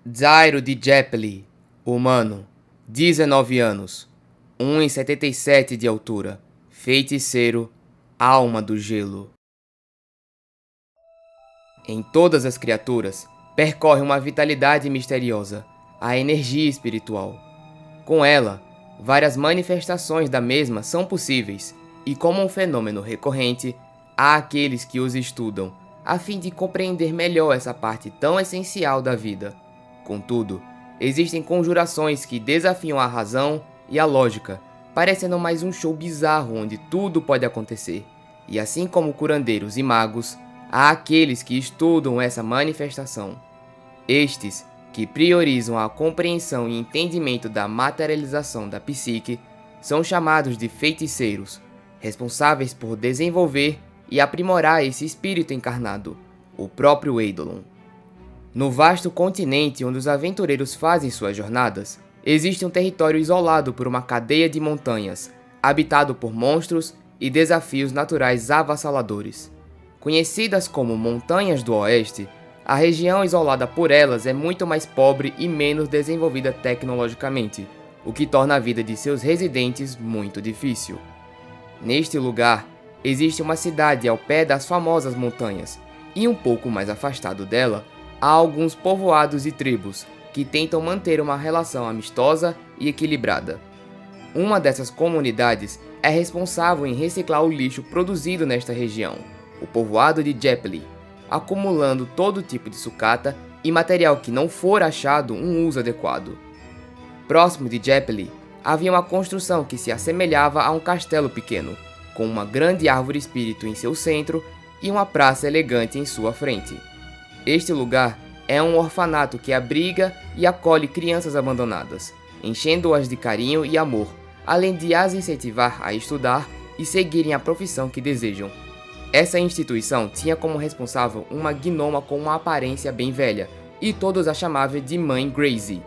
Zairo de Jeppeli, humano, 19 anos, 1,77 de altura, feiticeiro, alma do gelo. Em todas as criaturas, percorre uma vitalidade misteriosa, a energia espiritual. Com ela, várias manifestações da mesma são possíveis, e como um fenômeno recorrente, há aqueles que os estudam, a fim de compreender melhor essa parte tão essencial da vida. Contudo, existem conjurações que desafiam a razão e a lógica, parecendo mais um show bizarro onde tudo pode acontecer. E assim como curandeiros e magos, há aqueles que estudam essa manifestação. Estes, que priorizam a compreensão e entendimento da materialização da psique, são chamados de feiticeiros, responsáveis por desenvolver e aprimorar esse espírito encarnado, o próprio Eidolon. No vasto continente onde os aventureiros fazem suas jornadas, existe um território isolado por uma cadeia de montanhas, habitado por monstros e desafios naturais avassaladores. Conhecidas como Montanhas do Oeste, a região isolada por elas é muito mais pobre e menos desenvolvida tecnologicamente, o que torna a vida de seus residentes muito difícil. Neste lugar, existe uma cidade ao pé das famosas montanhas, e um pouco mais afastado dela, há alguns povoados e tribos que tentam manter uma relação amistosa e equilibrada. Uma dessas comunidades é responsável em reciclar o lixo produzido nesta região, o povoado de Jeppeli, acumulando todo tipo de sucata e material que não for achado um uso adequado. Próximo de Jeppeli, havia uma construção que se assemelhava a um castelo pequeno, com uma grande árvore espírito em seu centro e uma praça elegante em sua frente. Este lugar é um orfanato que abriga e acolhe crianças abandonadas, enchendo-as de carinho e amor, além de as incentivar a estudar e seguirem a profissão que desejam. Essa instituição tinha como responsável uma gnoma com uma aparência bem velha, e todos a chamavam de Mãe Gracie.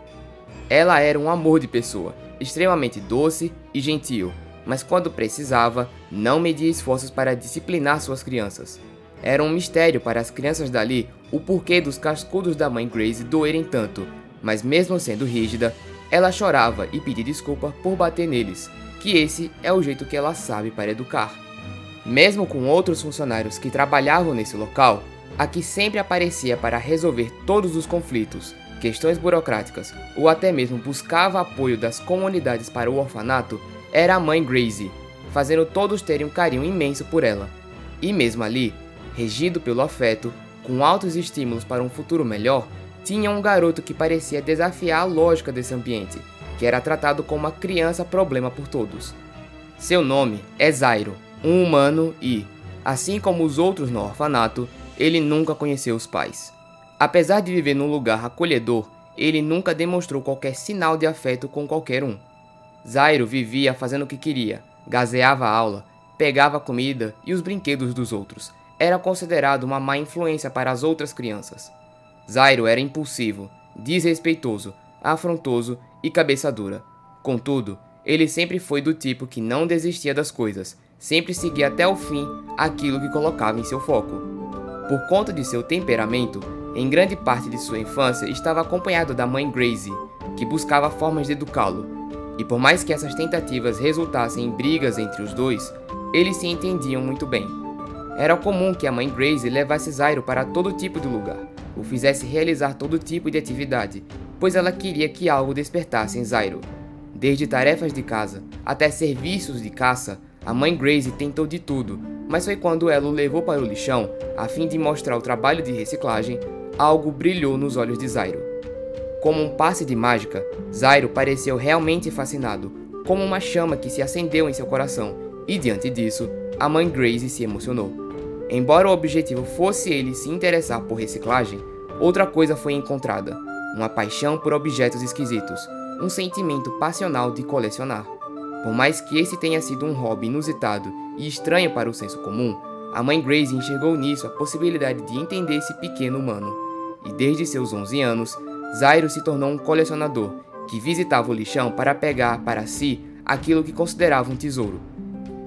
Ela era um amor de pessoa, extremamente doce e gentil, mas quando precisava, não media esforços para disciplinar suas crianças. Era um mistério para as crianças dali o porquê dos cascudos da Mãe Gracie doerem tanto, mas mesmo sendo rígida, ela chorava e pedia desculpa por bater neles, que esse é o jeito que ela sabe para educar. Mesmo com outros funcionários que trabalhavam nesse local, a que sempre aparecia para resolver todos os conflitos, questões burocráticas ou até mesmo buscava apoio das comunidades para o orfanato, era a Mãe Gracie, fazendo todos terem um carinho imenso por ela. E mesmo ali, regido pelo afeto, com altos estímulos para um futuro melhor, tinha um garoto que parecia desafiar a lógica desse ambiente, que era tratado como uma criança problema por todos. Seu nome é Zairo, um humano e, assim como os outros no orfanato, ele nunca conheceu os pais. Apesar de viver num lugar acolhedor, ele nunca demonstrou qualquer sinal de afeto com qualquer um. Zairo vivia fazendo o que queria, gazeava a aula, pegava a comida e os brinquedos dos outros. Era considerado uma má influência para as outras crianças. Zairo era impulsivo, desrespeitoso, afrontoso e cabeça dura. Contudo, ele sempre foi do tipo que não desistia das coisas, sempre seguia até o fim aquilo que colocava em seu foco. Por conta de seu temperamento, em grande parte de sua infância estava acompanhado da Mãe Gracie, que buscava formas de educá-lo. E por mais que essas tentativas resultassem em brigas entre os dois, eles se entendiam muito bem. Era comum que a Mãe Gracie levasse Zairo para todo tipo de lugar, o fizesse realizar todo tipo de atividade, pois ela queria que algo despertasse em Zairo. Desde tarefas de casa até serviços de caça, a Mãe Gracie tentou de tudo, mas foi quando ela o levou para o lixão, a fim de mostrar o trabalho de reciclagem, algo brilhou nos olhos de Zairo. Como um passe de mágica, Zairo pareceu realmente fascinado, como uma chama que se acendeu em seu coração, e diante disso, a Mãe Gracie se emocionou. Embora o objetivo fosse ele se interessar por reciclagem, outra coisa foi encontrada: uma paixão por objetos esquisitos, um sentimento passional de colecionar. Por mais que esse tenha sido um hobby inusitado e estranho para o senso comum, a Mãe Gracie enxergou nisso a possibilidade de entender esse pequeno humano. E desde seus 11 anos, Zairo se tornou um colecionador, que visitava o lixão para pegar para si aquilo que considerava um tesouro.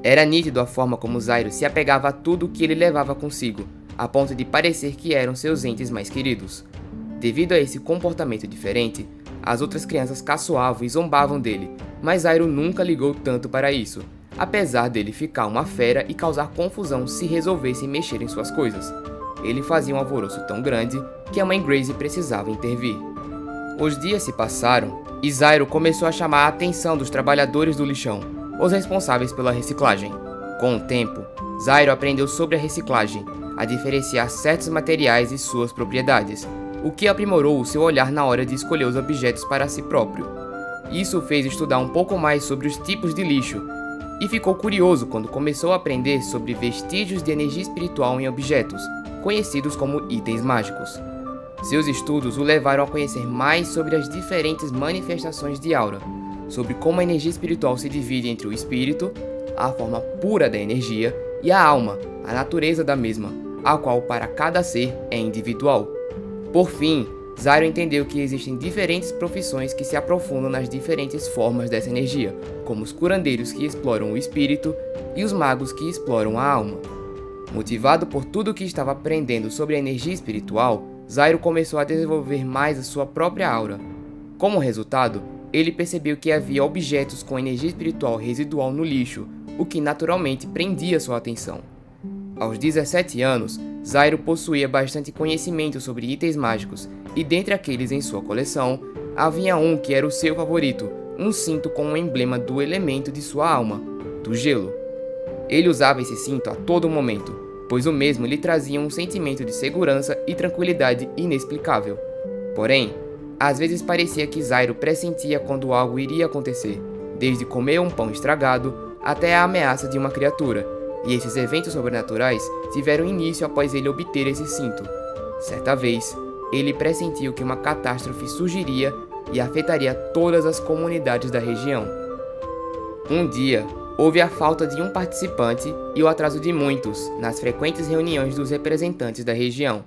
Era nítido a forma como Zairo se apegava a tudo que ele levava consigo, a ponto de parecer que eram seus entes mais queridos. Devido a esse comportamento diferente, as outras crianças caçoavam e zombavam dele, mas Zairo nunca ligou tanto para isso, apesar dele ficar uma fera e causar confusão se resolvessem mexer em suas coisas. Ele fazia um alvoroço tão grande que a mãe Gracie precisava intervir. Os dias se passaram e Zairo começou a chamar a atenção dos trabalhadores do lixão, os responsáveis pela reciclagem. Com o tempo, Zairo aprendeu sobre a reciclagem, a diferenciar certos materiais e suas propriedades, o que aprimorou o seu olhar na hora de escolher os objetos para si próprio. Isso o fez estudar um pouco mais sobre os tipos de lixo, e ficou curioso quando começou a aprender sobre vestígios de energia espiritual em objetos, conhecidos como itens mágicos. Seus estudos o levaram a conhecer mais sobre as diferentes manifestações de aura, sobre como a energia espiritual se divide entre o espírito, a forma pura da energia, e a alma, a natureza da mesma, a qual para cada ser é individual. Por fim, Zairo entendeu que existem diferentes profissões que se aprofundam nas diferentes formas dessa energia, como os curandeiros que exploram o espírito e os magos que exploram a alma. Motivado por tudo o que estava aprendendo sobre a energia espiritual, Zairo começou a desenvolver mais a sua própria aura. Como resultado, ele percebeu que havia objetos com energia espiritual residual no lixo, o que naturalmente prendia sua atenção. Aos 17 anos, Zairo possuía bastante conhecimento sobre itens mágicos, e dentre aqueles em sua coleção, havia um que era o seu favorito, um cinto com um emblema do elemento de sua alma, do gelo. Ele usava esse cinto a todo momento, pois o mesmo lhe trazia um sentimento de segurança e tranquilidade inexplicável. Porém, às vezes parecia que Zairo pressentia quando algo iria acontecer, desde comer um pão estragado até a ameaça de uma criatura, e esses eventos sobrenaturais tiveram início após ele obter esse cinto. Certa vez, ele pressentiu que uma catástrofe surgiria e afetaria todas as comunidades da região. Um dia, houve a falta de um participante e o atraso de muitos nas frequentes reuniões dos representantes da região.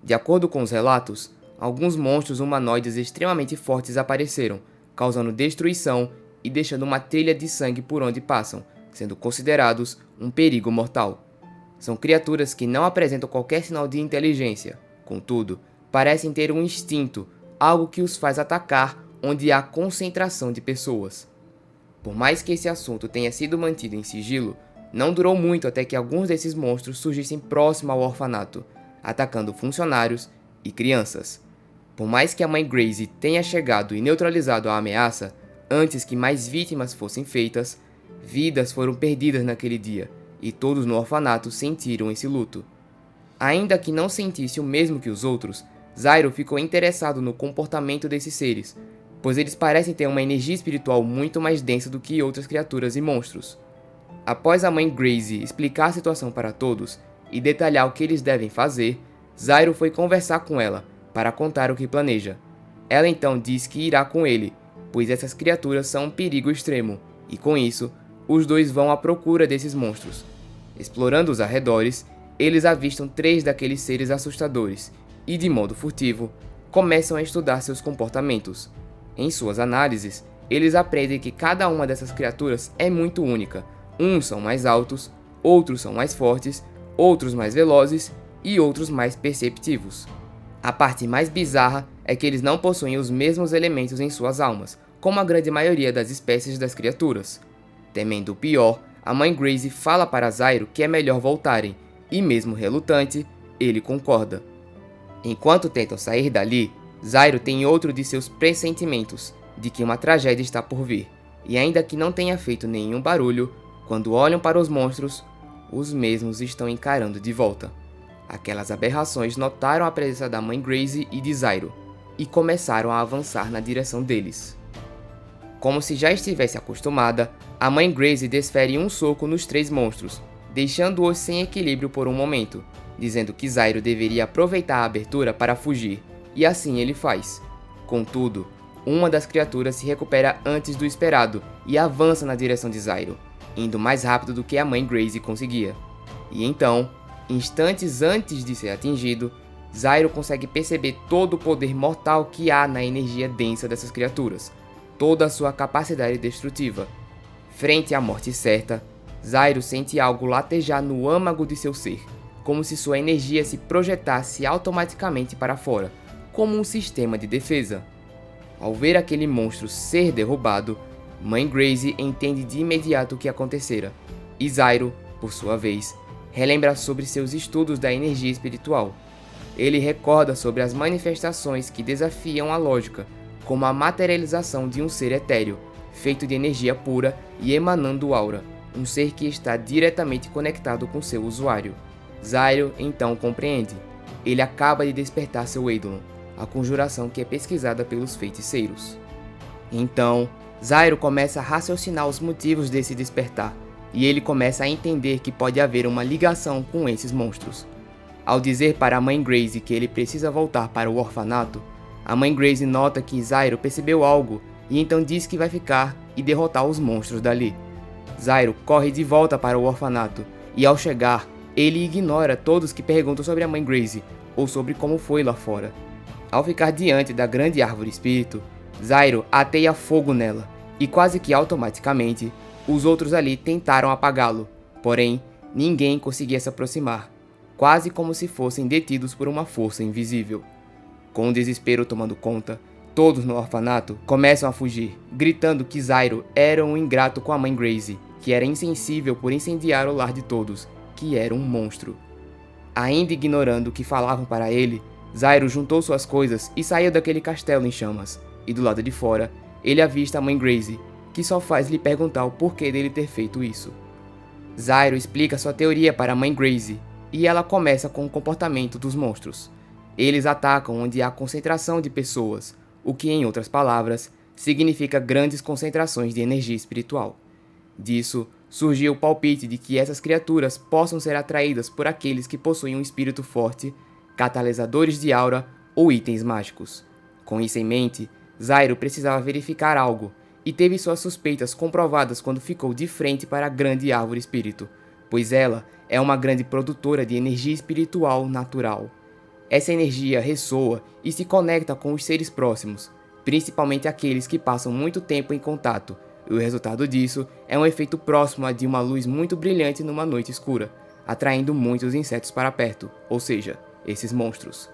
De acordo com os relatos, alguns monstros humanoides extremamente fortes apareceram, causando destruição e deixando uma trilha de sangue por onde passam, sendo considerados um perigo mortal. São criaturas que não apresentam qualquer sinal de inteligência, contudo, parecem ter um instinto, algo que os faz atacar onde há concentração de pessoas. Por mais que esse assunto tenha sido mantido em sigilo, não durou muito até que alguns desses monstros surgissem próximo ao orfanato, atacando funcionários e crianças. Por mais que a mãe Gracie tenha chegado e neutralizado a ameaça, antes que mais vítimas fossem feitas, vidas foram perdidas naquele dia, e todos no orfanato sentiram esse luto. Ainda que não sentisse o mesmo que os outros, Zairo ficou interessado no comportamento desses seres, pois eles parecem ter uma energia espiritual muito mais densa do que outras criaturas e monstros. Após a mãe Gracie explicar a situação para todos e detalhar o que eles devem fazer, Zairo foi conversar com ela para contar o que planeja. Ela então diz que irá com ele, pois essas criaturas são um perigo extremo, e com isso, os dois vão à procura desses monstros. Explorando os arredores, eles avistam 3 daqueles seres assustadores e, de modo furtivo, começam a estudar seus comportamentos. Em suas análises, eles aprendem que cada uma dessas criaturas é muito única. Uns são mais altos, outros são mais fortes, outros mais velozes e outros mais perceptivos. A parte mais bizarra é que eles não possuem os mesmos elementos em suas almas, como a grande maioria das espécies das criaturas. Temendo o pior, a mãe Gracie fala para Zairo que é melhor voltarem, e mesmo relutante, ele concorda. Enquanto tentam sair dali, Zairo tem outro de seus pressentimentos, de que uma tragédia está por vir, e ainda que não tenha feito nenhum barulho, quando olham para os monstros, os mesmos estão encarando de volta. Aquelas aberrações notaram a presença da mãe Gracie e de Zairo, e começaram a avançar na direção deles. Como se já estivesse acostumada, a mãe Gracie desfere um soco nos 3 monstros, deixando-os sem equilíbrio por um momento, dizendo que Zairo deveria aproveitar a abertura para fugir, e assim ele faz. Contudo, uma das criaturas se recupera antes do esperado e avança na direção de Zairo, indo mais rápido do que a mãe Gracie conseguia. E então, instantes antes de ser atingido, Zairo consegue perceber todo o poder mortal que há na energia densa dessas criaturas, toda a sua capacidade destrutiva. Frente à morte certa, Zairo sente algo latejar no âmago de seu ser, como se sua energia se projetasse automaticamente para fora, como um sistema de defesa. Ao ver aquele monstro ser derrubado, Mãe Grace entende de imediato o que acontecera, e Zyro, por sua vez, relembra sobre seus estudos da energia espiritual. Ele recorda sobre as manifestações que desafiam a lógica, como a materialização de um ser etéreo, feito de energia pura e emanando aura, um ser que está diretamente conectado com seu usuário. Zyro então compreende. Ele acaba de despertar seu Eidolon, a conjuração que é pesquisada pelos feiticeiros. Então, Zyro começa a raciocinar os motivos desse despertar, e ele começa a entender que pode haver uma ligação com esses monstros. Ao dizer para a Mãe Grace que ele precisa voltar para o orfanato, a Mãe Grace nota que Zyro percebeu algo e então diz que vai ficar e derrotar os monstros dali. Zyro corre de volta para o orfanato e ao chegar, ele ignora todos que perguntam sobre a Mãe Grace ou sobre como foi lá fora. Ao ficar diante da grande árvore espírito, Zyro ateia fogo nela e quase que automaticamente os outros ali tentaram apagá-lo, porém ninguém conseguia se aproximar, quase como se fossem detidos por uma força invisível. Com o desespero tomando conta, todos no orfanato começam a fugir, gritando que Zyro era um ingrato com a Mãe Grace, que era insensível por incendiar o lar de todos, que era um monstro. Ainda ignorando o que falavam para ele, Zyro juntou suas coisas e saiu daquele castelo em chamas, e do lado de fora, ele avista a Mãe Grace, que só faz lhe perguntar o porquê dele ter feito isso. Zyro explica sua teoria para a Mãe Grace, e ela começa com o comportamento dos monstros. Eles atacam onde há concentração de pessoas, o que, em outras palavras, significa grandes concentrações de energia espiritual. Disso, surgiu o palpite de que essas criaturas possam ser atraídas por aqueles que possuem um espírito forte, catalisadores de aura ou itens mágicos. Com isso em mente, Zyro precisava verificar algo, e teve suas suspeitas comprovadas quando ficou de frente para a grande árvore espírito, pois ela é uma grande produtora de energia espiritual natural. Essa energia ressoa e se conecta com os seres próximos, principalmente aqueles que passam muito tempo em contato, e o resultado disso é um efeito próximo a de uma luz muito brilhante numa noite escura, atraindo muitos insetos para perto, ou seja, esses monstros.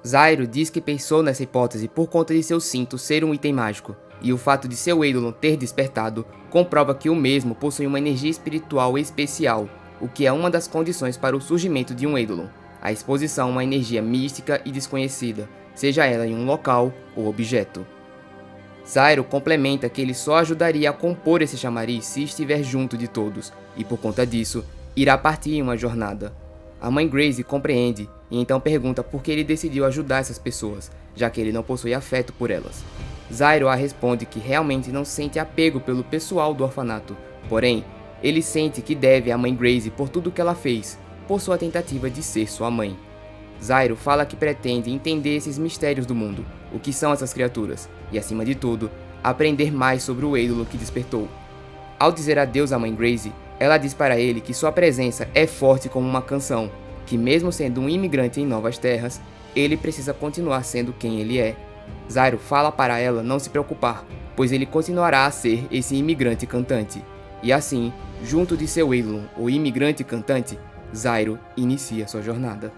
Zyro diz que pensou nessa hipótese por conta de seu cinto ser um item mágico, e o fato de seu Eidolon ter despertado comprova que o mesmo possui uma energia espiritual especial, o que é uma das condições para o surgimento de um Eidolon, a exposição a uma energia mística e desconhecida, seja ela em um local ou objeto. Zyro complementa que ele só ajudaria a compor esse chamariz se estiver junto de todos, e por conta disso, irá partir em uma jornada. A Mãe Grace compreende e então pergunta por que ele decidiu ajudar essas pessoas, já que ele não possui afeto por elas. Zyro a responde que realmente não sente apego pelo pessoal do orfanato, porém, ele sente que deve à Mãe Grace por tudo que ela fez, por sua tentativa de ser sua mãe. Zyro fala que pretende entender esses mistérios do mundo, o que são essas criaturas, e acima de tudo, aprender mais sobre o Eidolon que despertou. Ao dizer adeus à Mãe Grace, ela diz para ele que sua presença é forte como uma canção, que mesmo sendo um imigrante em novas terras, ele precisa continuar sendo quem ele é. Zyro fala para ela não se preocupar, pois ele continuará a ser esse imigrante cantante. E assim, junto de seu Eidolon, o imigrante cantante, Zyro inicia sua jornada.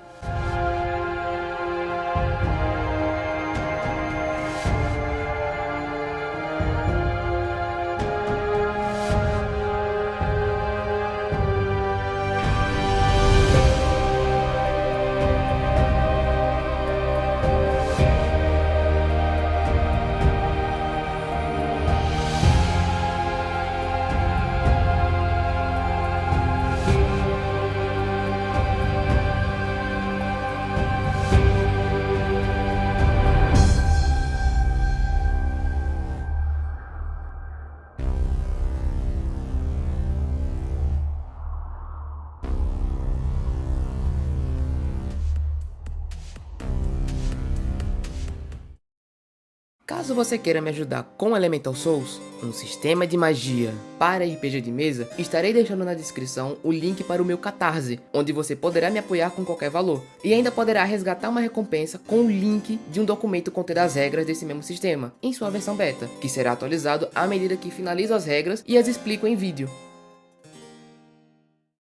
Caso você queira me ajudar com Elemental Souls, um sistema de magia para RPG de mesa, estarei deixando na descrição o link para o meu Catarse, onde você poderá me apoiar com qualquer valor. E ainda poderá resgatar uma recompensa com o link de um documento contendo as regras desse mesmo sistema, em sua versão beta, que será atualizado à medida que finalizo as regras e as explico em vídeo.